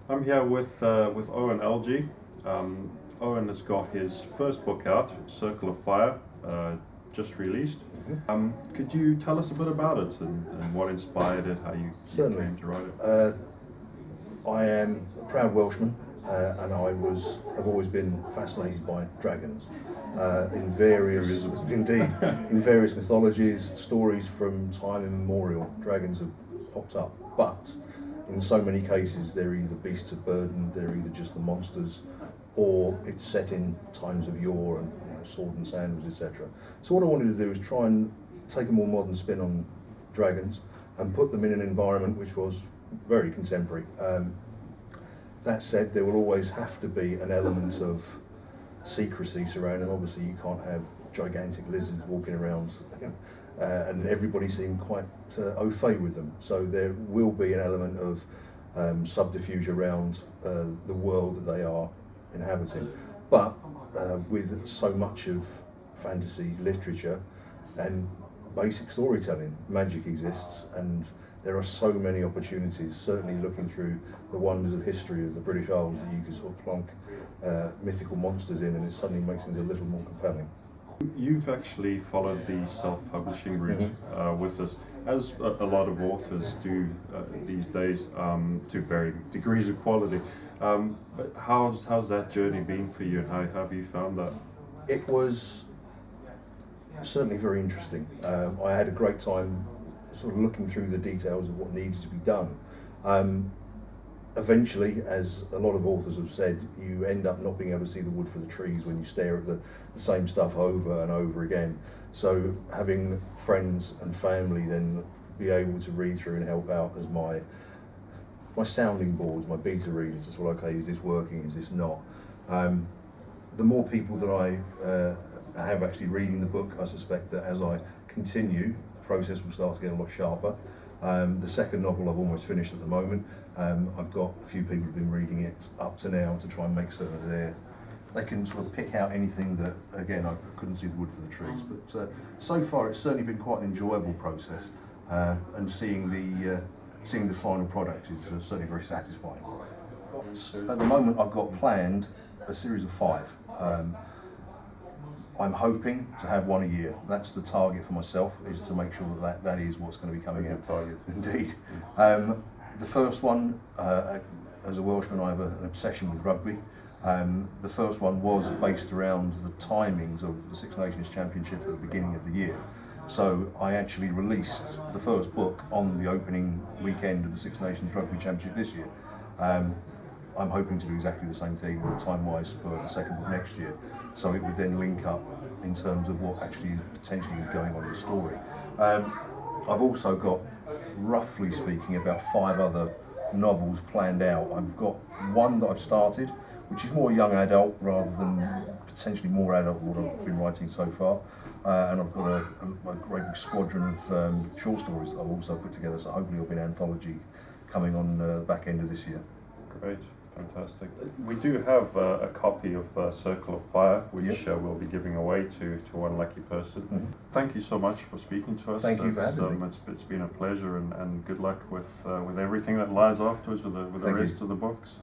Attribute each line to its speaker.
Speaker 1: I'm here with Owen Elgie. Owen has got his first book out, Circle of Fire, just released. Could you tell us a bit about it and what inspired it, how you came to write it?
Speaker 2: I am a proud Welshman, and have always been fascinated by dragons in various mythologies, stories from time immemorial. Dragons have popped up, but in so many cases they're either beasts of burden, they're either just the monsters, or it's set in times of yore and sword and sandals, etc. So what I wanted to do is try and take a more modern spin on dragons and put them in an environment which was very contemporary. That said, there will always have to be an element of secrecy surrounding. Obviously, you can't have gigantic lizards walking around, and everybody seemed quite au fait with them. So there will be an element of subterfuge around the world that they are inhabiting. But with so much of fantasy literature and basic storytelling, magic exists, and there are so many opportunities, certainly looking through the wonders of history of the British Isles, that you can sort of plonk mythical monsters in, and it suddenly makes things a little more compelling.
Speaker 1: You've actually followed the self-publishing route with this, as a lot of authors do these days, to varying degrees of quality. But how's that journey been for you, and how have you found that?
Speaker 2: It was certainly very interesting. I had a great time sort of looking through the details of what needed to be done. Eventually, as a lot of authors have said, you end up not being able to see the wood for the trees when you stare at the same stuff over and over again. So having friends and family then be able to read through and help out as my sounding boards, my beta readers, as well, okay, is this working, is this not? The more people that I have actually reading the book, I suspect that as I continue, the process will start to get a lot sharper. The second novel I've almost finished at the moment. I've got a few people who've been reading it up to now to try and make certain that they can sort of pick out anything that, again, I couldn't see the wood for the trees. But so far it's certainly been quite an enjoyable process, and seeing the final product is certainly very satisfying. At the moment I've got planned a series of 5. I'm hoping to have one a year. That's the target for myself, is to make sure that is what's going to be coming out.
Speaker 1: Target.
Speaker 2: Indeed. The first one, as a Welshman, I have an obsession with rugby. The first one was based around the timings of the Six Nations Championship at the beginning of the year. So I actually released the first book on the opening weekend of the Six Nations Rugby Championship this year. I'm hoping to do exactly the same thing time-wise for the second book next year, so it would then link up in terms of what actually is potentially going on in the story. I've also got, roughly speaking, about 5 other novels planned out. I've got one that I've started, which is more young adult rather than potentially more adult than what I've been writing so far. And I've got a great big squadron of short stories that I've also put together, so hopefully there'll be an anthology coming on the back end of this year.
Speaker 1: Great. Fantastic. We do have a copy of Circle of Fire, which we'll be giving away to one lucky person. Thank you so much for speaking to us.
Speaker 2: Thank you for having me.
Speaker 1: It's been a pleasure, and good luck with everything that lies afterwards with the rest of the books.